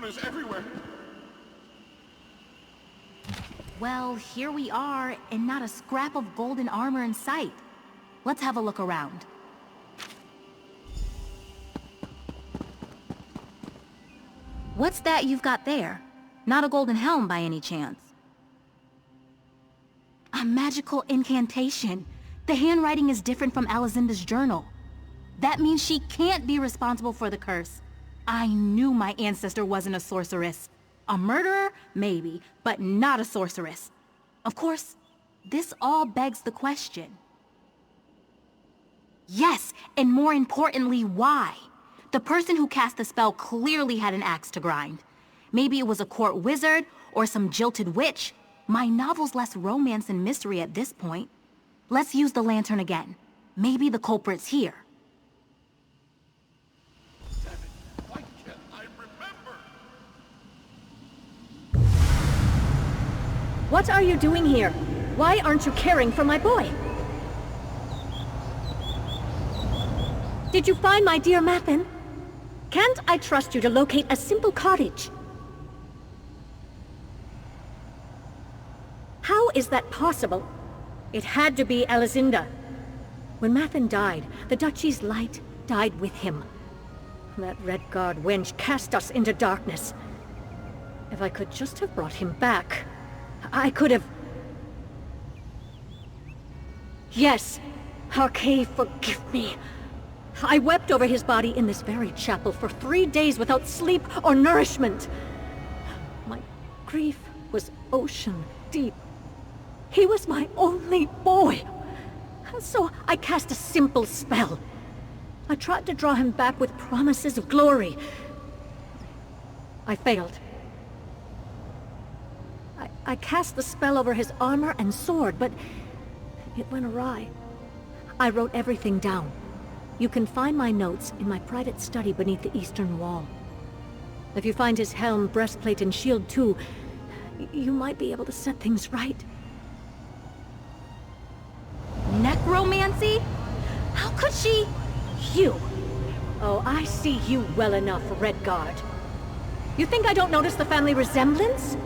runas everywhere. Well, here we are, and not a scrap of golden armor in sight. Let's have a look around. What's that you've got there? Not a golden helm by any chance? A magical incantation. The handwriting is different from Alizinda's journal. That means she can't be responsible for the curse. I knew my ancestor wasn't a sorceress. A murderer? Maybe, but not a sorceress. Of course, this all begs the question. Yes, and more importantly, why? The person who cast the spell clearly had an axe to grind. Maybe it was a court wizard or some jilted witch. My novel's less romance and mystery at this point. Let's use the lantern again. Maybe the culprit's here. Damn it, why can't I remember? What are you doing here? Why aren't you caring for my boy? Did you find my dear Mathen? Can't I trust you to locate a simple cottage? How is that possible? It had to be Alizinda. When Mathen died, the Duchy's light died with him. That Redguard wench cast us into darkness. If I could just have brought him back, I could have... Yes, Harkay, forgive me. I wept over his body in this very chapel for 3 days without sleep or nourishment. My grief was ocean deep. He was my only boy. So I cast a simple spell. I tried to draw him back with promises of glory. I failed. I cast the spell over his armor and sword, but it went awry. I wrote everything down. You can find my notes in my private study beneath the eastern wall. If you find his helm, breastplate, and shield too, you might be able to set things right. Necromancy? How could she... You! Oh, I see you well enough, Redguard. You think I don't notice the family resemblance?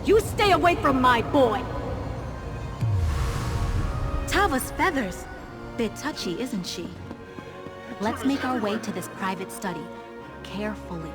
You stay away from my boy! Tava's feathers. Bit touchy, isn't she? Let's make our way to this private study, carefully.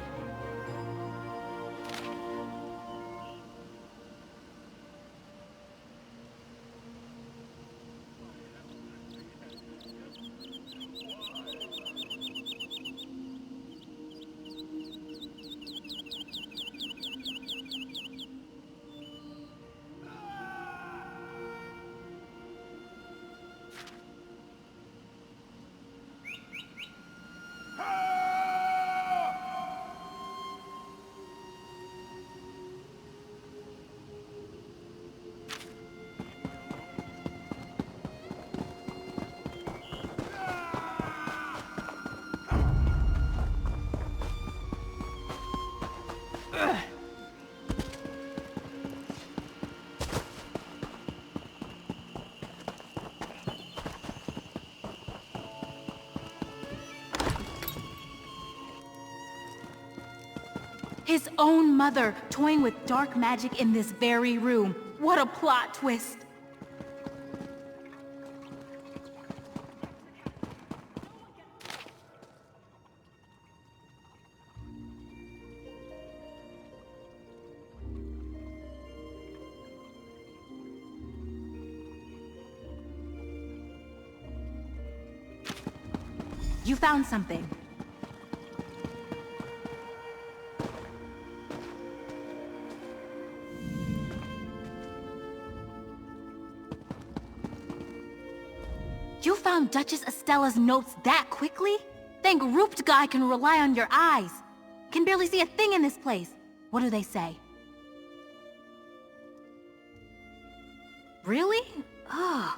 His own mother toying with dark magic in this very room. What a plot twist! You found something. You found Duchess Estella's notes that quickly? Thank Rooped Guy can rely on your eyes. Can barely see a thing in this place. What do they say? Really? Oh,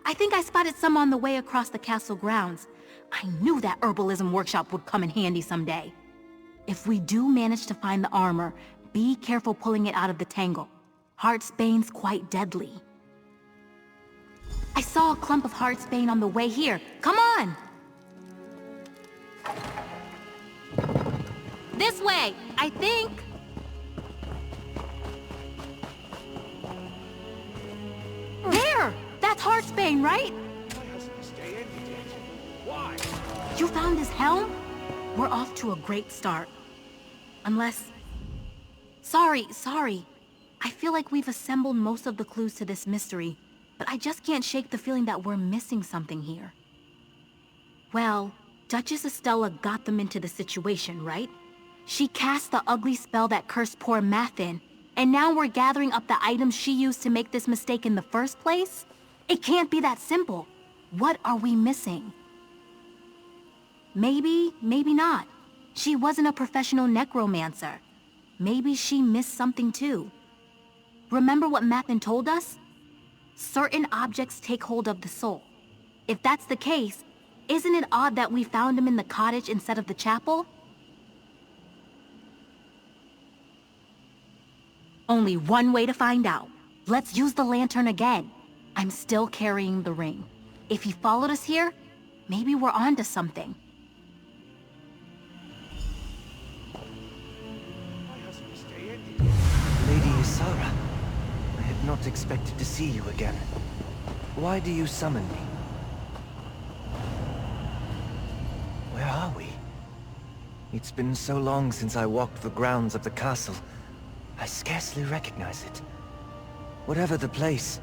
I think I spotted some on the way across the castle grounds. I knew that herbalism workshop would come in handy someday. If we do manage to find the armor, be careful pulling it out of the tangle. Heartsbane's quite deadly. I saw a clump of Heartsbane on the way here. Come on! This way, I think. Heartsbane, right? Why hasn't this day ended yet? Why? You found his helm? We're off to a great start. Unless... Sorry. I feel like we've assembled most of the clues to this mystery, but I just can't shake the feeling that we're missing something here. Well, Duchess Estella got them into the situation, right? She cast the ugly spell that cursed poor Mathin, and now we're gathering up the items she used to make this mistake in the first place? It can't be that simple. What are we missing? Maybe not. She wasn't a professional necromancer. Maybe she missed something too. Remember what Mathin told us? Certain objects take hold of the soul. If that's the case, isn't it odd that we found him in the cottage instead of the chapel? Only one way to find out. Let's use the lantern again. I'm still carrying the ring. If he followed us here, maybe we're onto something. Why hasn't this day ended yet? Lady Ysara, I had not expected to see you again. Why do you summon me? Where are we? It's been so long since I walked the grounds of the castle. I scarcely recognize it. Whatever the place,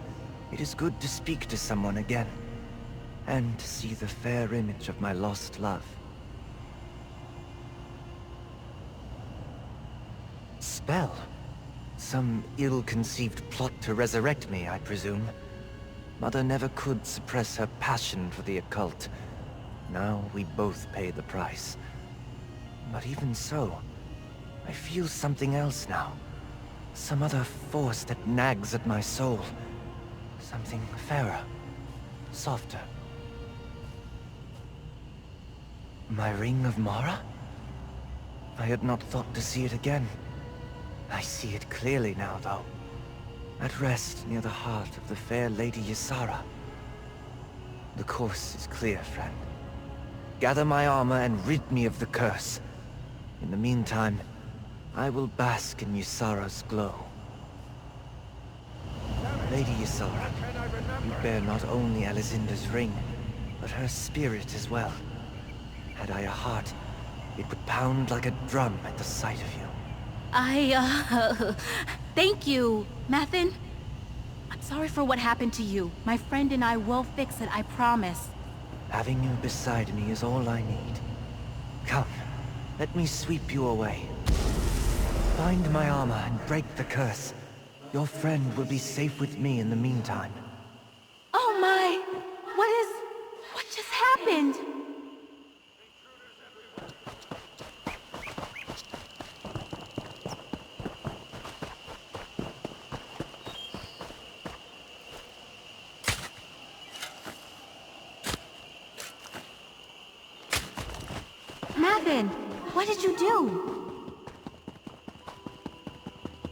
it is good to speak to someone again, and to see the fair image of my lost love. Spell? Some ill-conceived plot to resurrect me, I presume. Mother never could suppress her passion for the occult. Now we both pay the price. But even so, I feel something else now. Some other force that nags at my soul. Something fairer, softer. My Ring of Mara? I had not thought to see it again. I see it clearly now, though. At rest near the heart of the fair Lady Ysara. The course is clear, friend. Gather my armor and rid me of the curse. In the meantime, I will bask in Ysara's glow. Lady Ysara, you bear not only Alizinda's ring, but her spirit as well. Had I a heart, it would pound like a drum at the sight of you. Thank you, Mathin. I'm sorry for what happened to you. My friend and I will fix it, I promise. Having you beside me is all I need. Come, let me sweep you away. Find my armor and break the curse. Your friend will be safe with me in the meantime. Oh my! What just happened? Mathin, what did you do?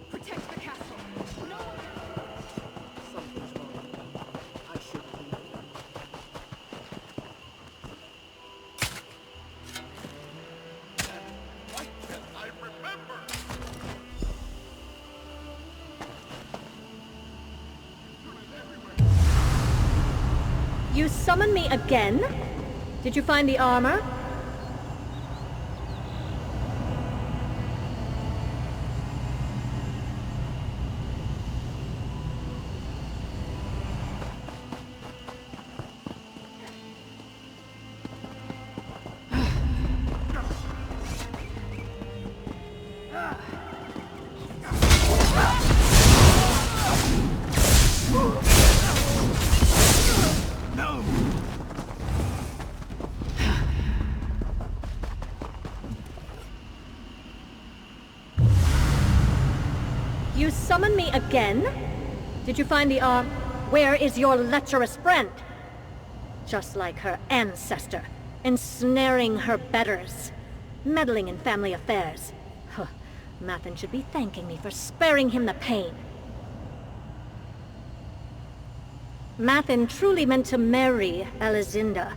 Protect the castle. No one... Something's wrong. I should leave. Why can't I remember? You summon me again? Did you find the armor? You summon me again? Did you find the arm? Where is your lecherous friend? Just like her ancestor, ensnaring her betters, meddling in family affairs. Huh. Mathin should be thanking me for sparing him the pain. Mathin truly meant to marry Alizinda.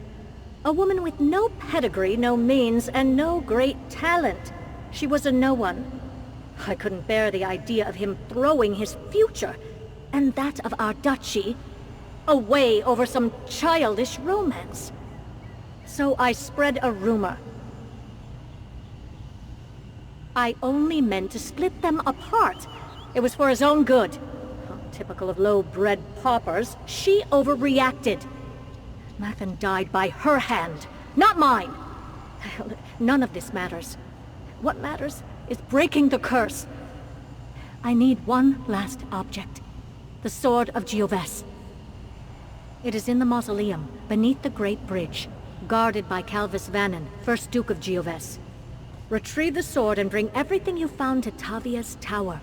A woman with no pedigree, no means, and no great talent. She was a no one. I couldn't bear the idea of him throwing his future, and that of our duchy, away over some childish romance. So I spread a rumor. I only meant to split them apart. It was for his own good. Oh, typical of low-bred paupers, she overreacted. Mathan died by her hand, not mine. None of this matters. What matters is breaking the curse. I need one last object. The Sword of Gioves. It is in the mausoleum, beneath the Great Bridge, guarded by Calvis Vannon, 1st Duke of Gioves. Retrieve the sword and bring everything you found to Tavia's tower.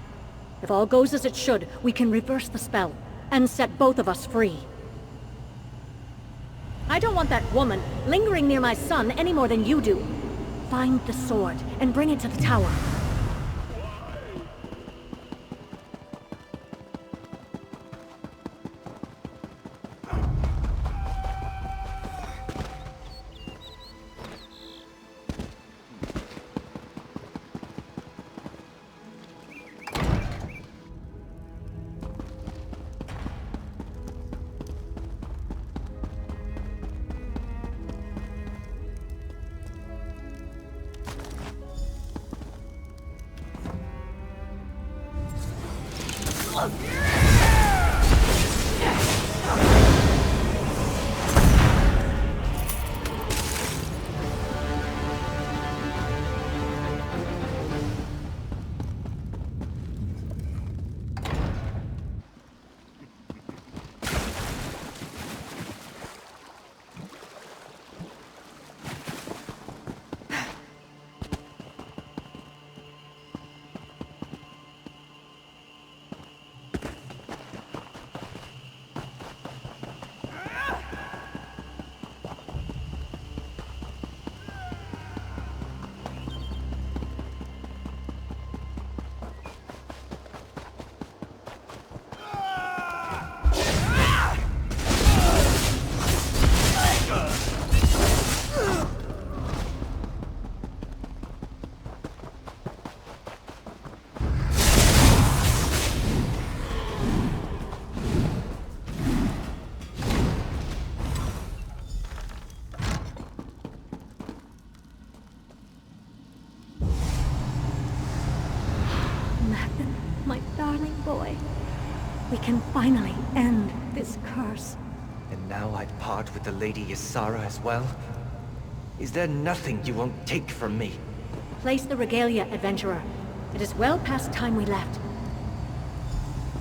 If all goes as it should, we can reverse the spell, and set both of us free. I don't want that woman lingering near my son any more than you do. Find the sword, and bring it to the tower. We can finally end this curse. And now I part with the Lady Ysara as well? Is there nothing you won't take from me? Place the regalia, adventurer. It is well past time we left.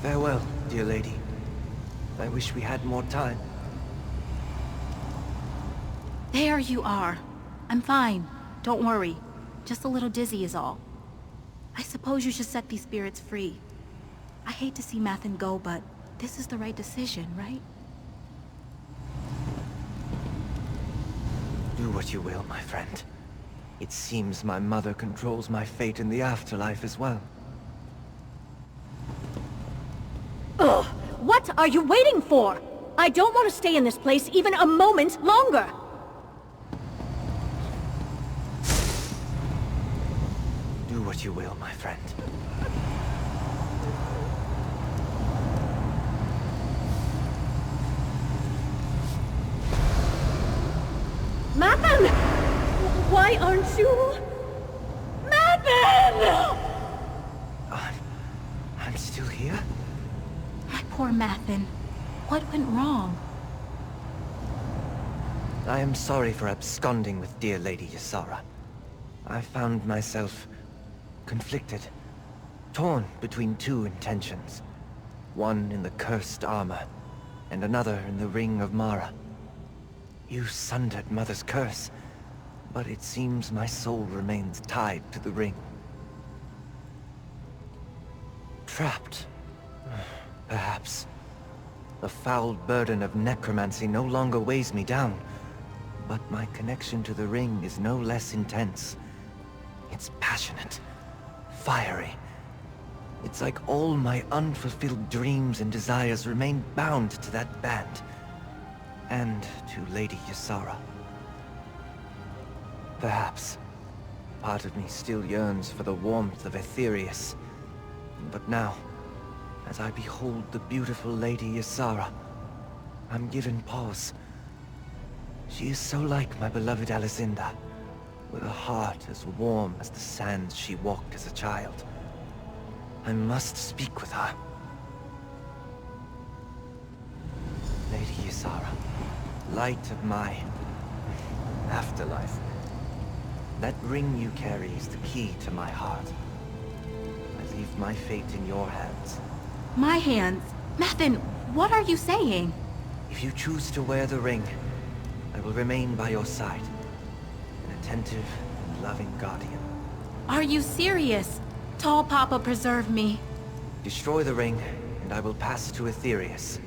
Farewell, dear lady. I wish we had more time. There you are. I'm fine. Don't worry. Just a little dizzy is all. I suppose you should set these spirits free. I hate to see Mathan go, but this is the right decision, right? Do what you will, my friend. It seems my mother controls my fate in the afterlife as well. Ugh! What are you waiting for? I don't want to stay in this place even a moment longer! Do what you will, my friend. Mathan! Why aren't you... Mathan! I'm still here? My poor Mathan. What went wrong? I am sorry for absconding with dear Lady Ysara. I found myself conflicted, torn between two intentions. One in the cursed armor, and another in the Ring of Mara. You sundered Mother's curse, but it seems my soul remains tied to the ring. Trapped, perhaps. The foul burden of necromancy no longer weighs me down, but my connection to the ring is no less intense. It's passionate, fiery. It's like all my unfulfilled dreams and desires remain bound to that band. And to Lady Ysara. Perhaps, part of me still yearns for the warmth of Aetherius. But now, as I behold the beautiful Lady Ysara, I'm given pause. She is so like my beloved Alicinda, with a heart as warm as the sands she walked as a child. I must speak with her. Lady Ysara, light of my afterlife. That ring you carry is the key to my heart. I leave my fate in your hands. My hands? Mathen, what are you saying? If you choose to wear the ring, I will remain by your side. An attentive and loving guardian. Are you serious? Tall Papa, preserve me. Destroy the ring, and I will pass to Aetherius.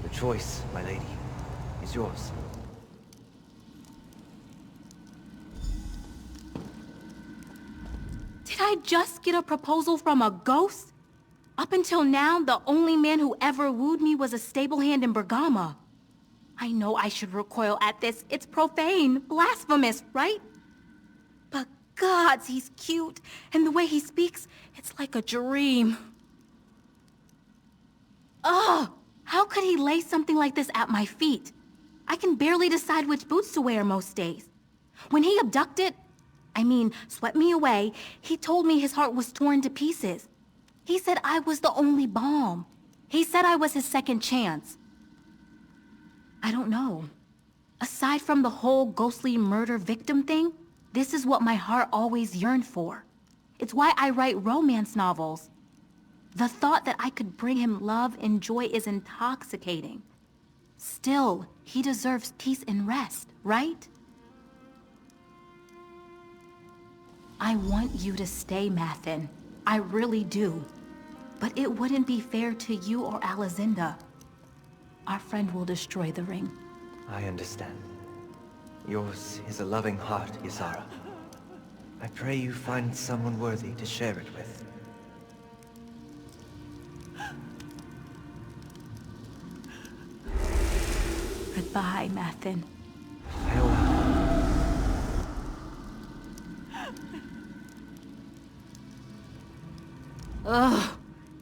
The choice, my lady, is yours. Did I just get a proposal from a ghost? Up until now, the only man who ever wooed me was a stable hand in Bergama. I know I should recoil at this. It's profane, blasphemous, right? But gods, he's cute, and the way he speaks, it's like a dream. Ugh! How could he lay something like this at my feet? I can barely decide which boots to wear most days. When he swept me away, he told me his heart was torn to pieces. He said I was the only balm. He said I was his second chance. I don't know. Aside from the whole ghostly murder victim thing, this is what my heart always yearned for. It's why I write romance novels. The thought that I could bring him love and joy is intoxicating. Still, he deserves peace and rest, right? I want you to stay, Mathen. I really do. But it wouldn't be fair to you or Alicinda. Our friend will destroy the ring. I understand. Yours is a loving heart, Ysara. I pray you find someone worthy to share it with. Goodbye, Mathen. Farewell. Ugh,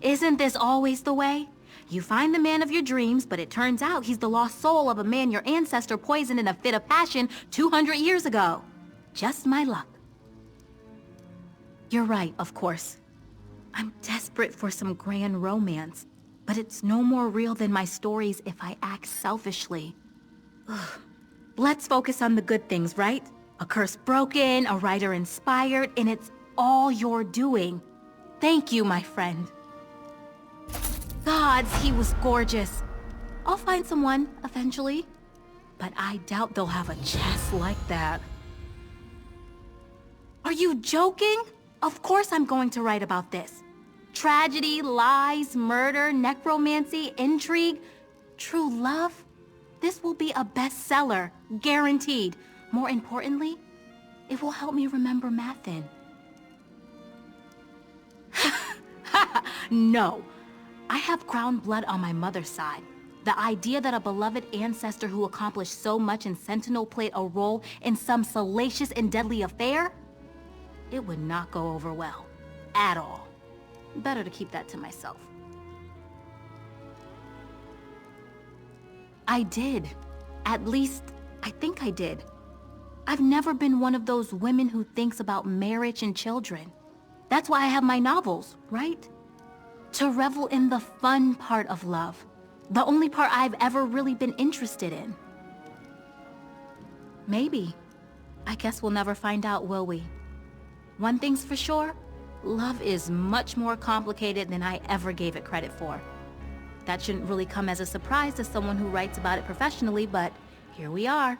isn't this always the way? You find the man of your dreams, but it turns out he's the lost soul of a man your ancestor poisoned in a fit of passion 200 years ago. Just my luck. You're right, of course. I'm desperate for some grand romance, but it's no more real than my stories if I act selfishly. Ugh. Let's focus on the good things, right? A curse broken, a writer inspired, and it's all your doing. Thank you, my friend. Gods, he was gorgeous. I'll find someone, eventually. But I doubt they'll have a chest like that. Are you joking? Of course I'm going to write about this. Tragedy, lies, murder, necromancy, intrigue, true love. This will be a bestseller, guaranteed. More importantly, it will help me remember Mathen. No. I have crown blood on my mother's side. The idea that a beloved ancestor who accomplished so much in Sentinel played a role in some salacious and deadly affair? It would not go over well. At all. Better to keep that to myself. I did. At least, I think I did. I've never been one of those women who thinks about marriage and children. That's why I have my novels, right? To revel in the fun part of love. The only part I've ever really been interested in. Maybe. I guess we'll never find out, will we? One thing's for sure, love is much more complicated than I ever gave it credit for. That shouldn't really come as a surprise to someone who writes about it professionally, but here we are.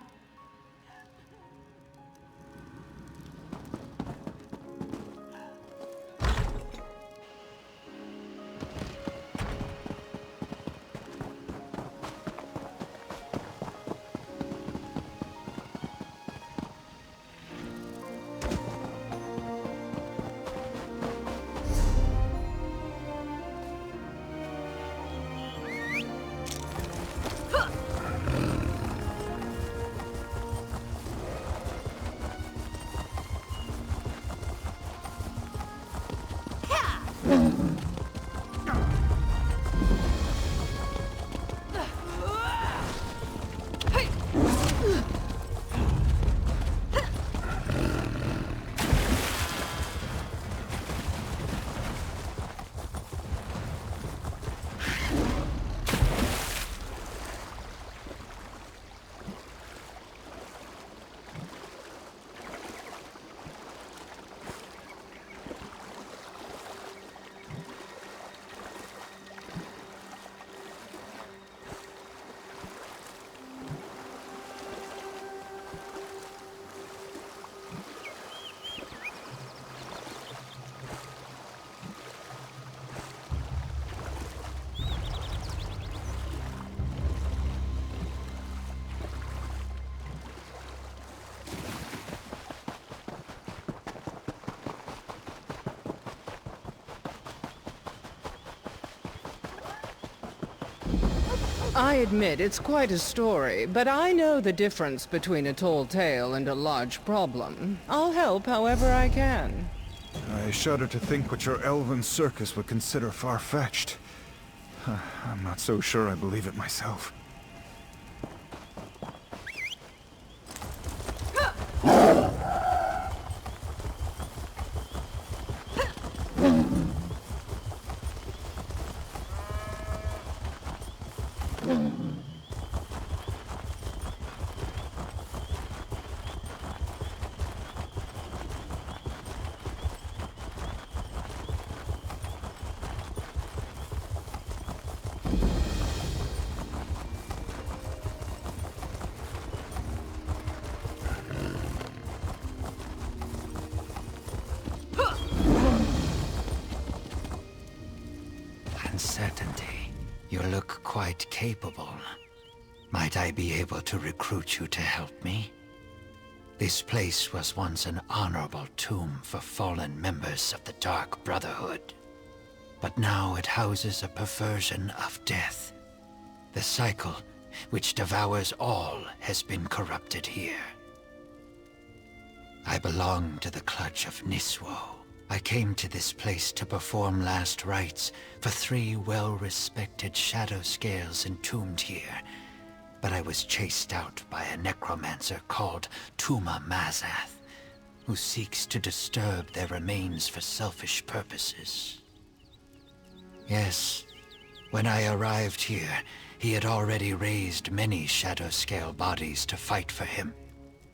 I admit it's quite a story, but I know the difference between a tall tale and a large problem. I'll help however I can. I shudder to think what your elven circus would consider far-fetched. I'm not so sure I believe it myself. Uncertainty. You look quite capable. Might I be able to recruit you to help me? This place was once an honorable tomb for fallen members of the Dark Brotherhood. But now it houses a perversion of death. The cycle, which devours all, has been corrupted here. I belong to the clutch of Niswo. I came to this place to perform last rites for 3 well-respected shadow scales entombed here, but I was chased out by a necromancer called Tuma Mazath, who seeks to disturb their remains for selfish purposes. Yes, when I arrived here, he had already raised many shadow scale bodies to fight for him.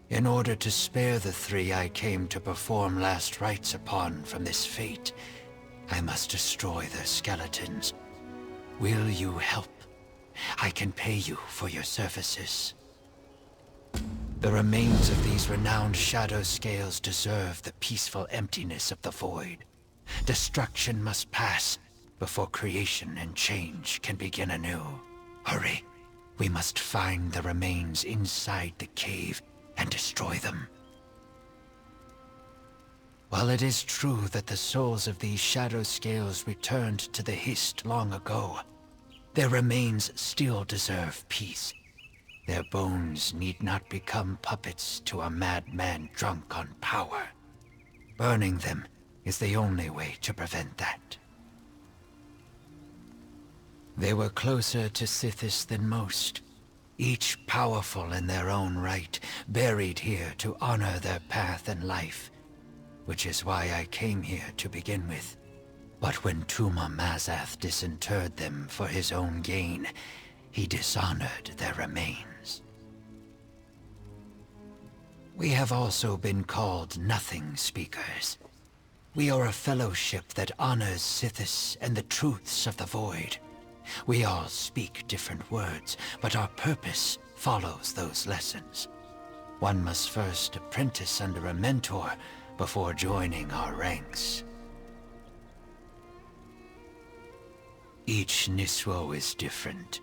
In order to spare the 3 I came to perform last rites upon from this fate, I must destroy their skeletons. Will you help? I can pay you for your services. The remains of these renowned shadow scales deserve the peaceful emptiness of the void. Destruction must pass before creation and change can begin anew. Hurry! We must find the remains inside the cave and destroy them. While it is true that the souls of these shadow scales returned to the Hist long ago, their remains still deserve peace. Their bones need not become puppets to a madman drunk on power. Burning them is the only way to prevent that. They were closer to Sithis than most, each powerful in their own right, buried here to honor their path and life, which is why I came here to begin with. But when Tuma Mazath disinterred them for his own gain, he dishonored their remains. We have also been called Nothing Speakers. We are a fellowship that honors Sithis and the truths of the Void. We all speak different words, but our purpose follows those lessons. One must first apprentice under a mentor before joining our ranks. Each Niswo is different.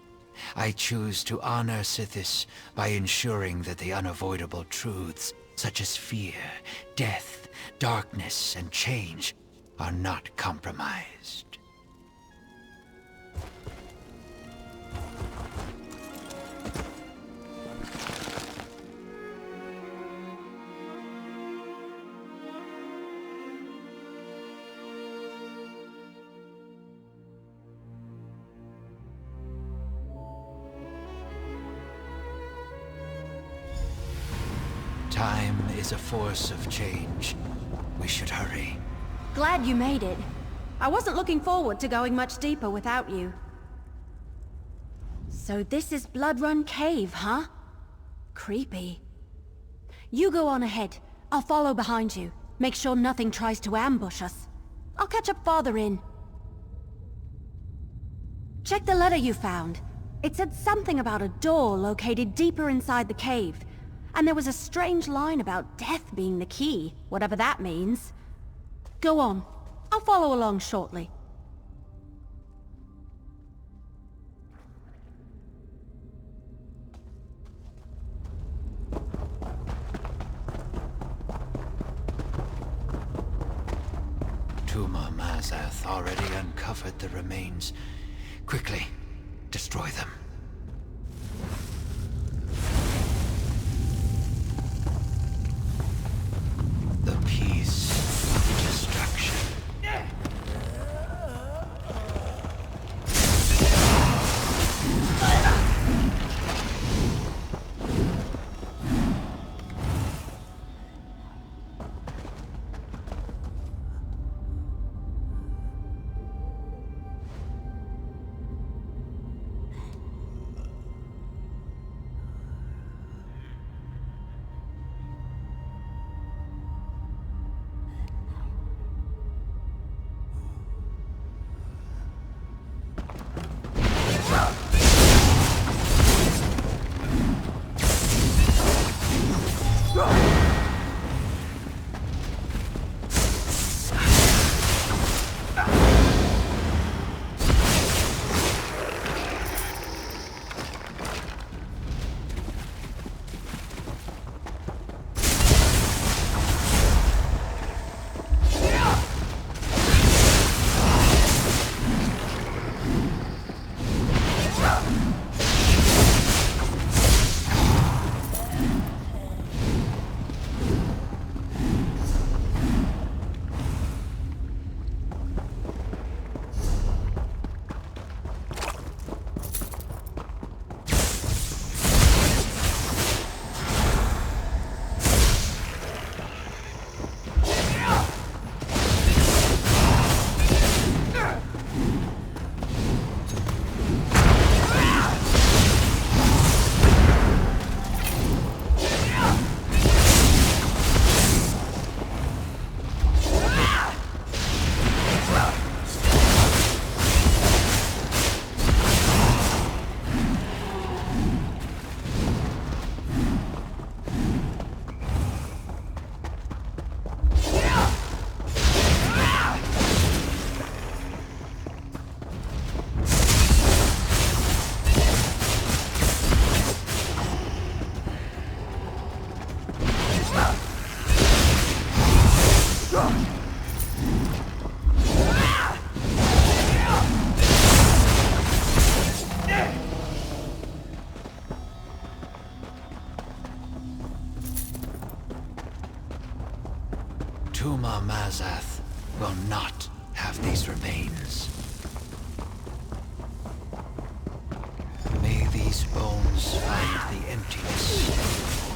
I choose to honor Sithis by ensuring that the unavoidable truths, such as fear, death, darkness, and change, are not compromised. Time is a force of change. We should hurry. Glad you made it. I wasn't looking forward to going much deeper without you. So this is Blood Run Cave, huh? Creepy. You go on ahead. I'll follow behind you. Make sure nothing tries to ambush us. I'll catch up farther in. Check the letter you found. It said something about a door located deeper inside the cave. And there was a strange line about death being the key, whatever that means. Go on. I'll follow along shortly. Tuma Mazath already uncovered the remains. Quickly, destroy them. The peace of destruction. Tuma Mazath will not have these remains. May these bones find the emptiness of the void.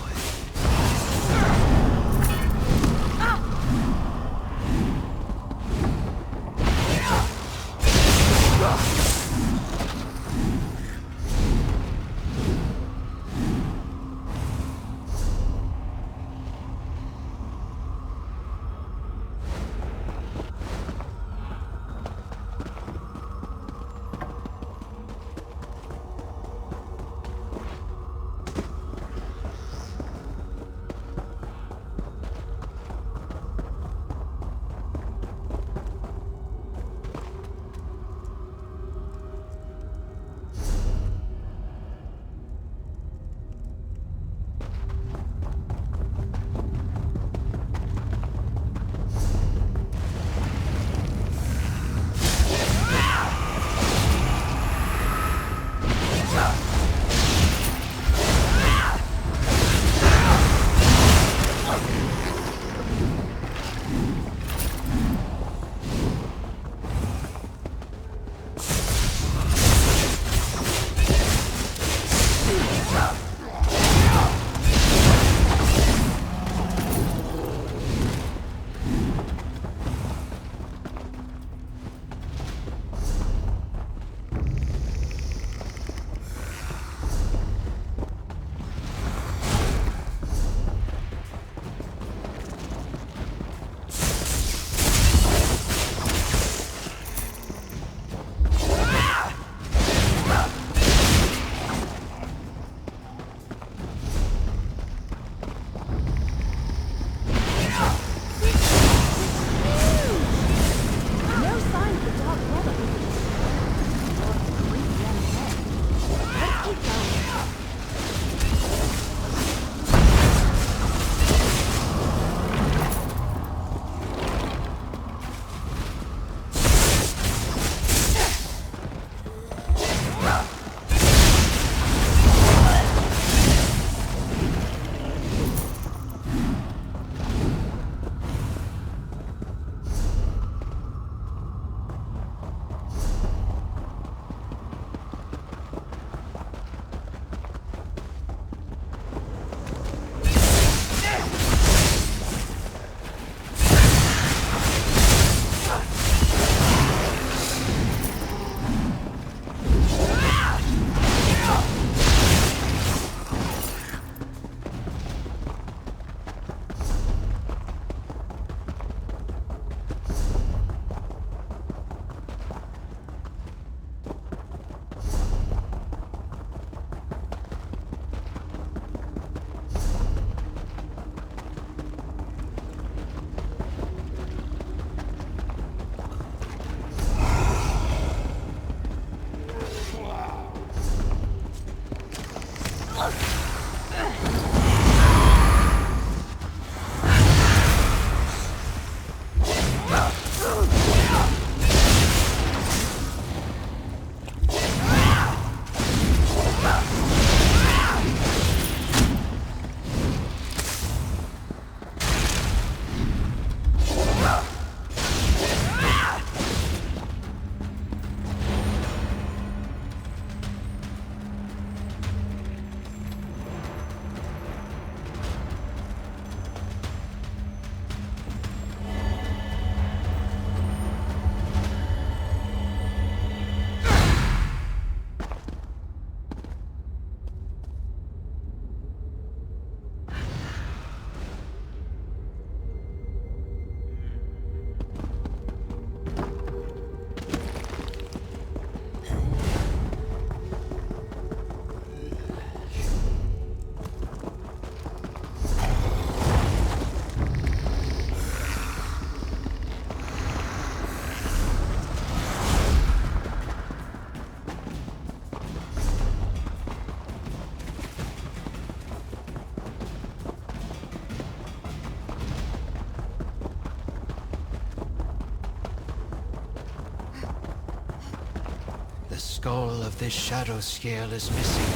skull of this shadow scale is missing,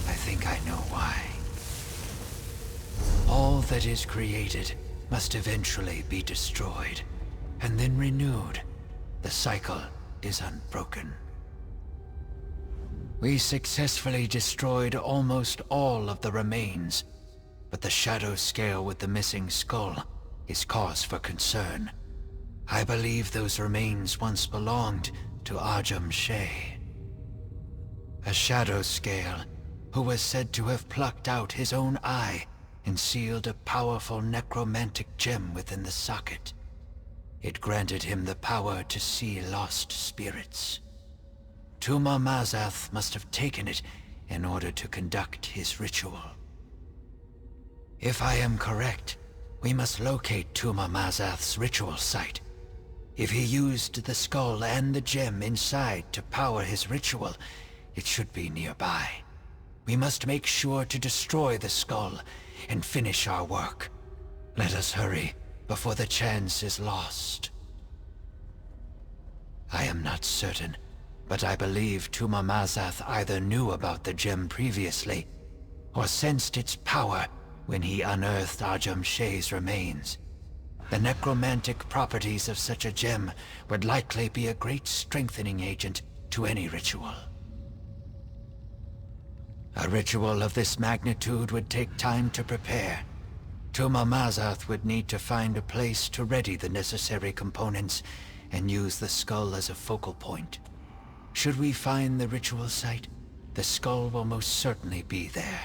I think I know why. All that is created must eventually be destroyed, and then renewed. The cycle is unbroken. We successfully destroyed almost all of the remains, but the shadow scale with the missing skull is cause for concern. I believe those remains once belonged to Ajum Shay, a shadow scale who was said to have plucked out his own eye and sealed a powerful necromantic gem within the socket. It granted him the power to see lost spirits. Tuma Mazath must have taken it in order to conduct his ritual. If I am correct, we must locate Tuma Mazath's ritual site. If he used the skull and the gem inside to power his ritual, it should be nearby. We must make sure to destroy the skull and finish our work. Let us hurry before the chance is lost. I am not certain, but I believe Tuma Mazath either knew about the gem previously, or sensed its power when he unearthed Ajum Shay's remains. The necromantic properties of such a gem would likely be a great strengthening agent to any ritual. A ritual of this magnitude would take time to prepare. Tuma Mazath would need to find a place to ready the necessary components and use the skull as a focal point. Should we find the ritual site, the skull will most certainly be there.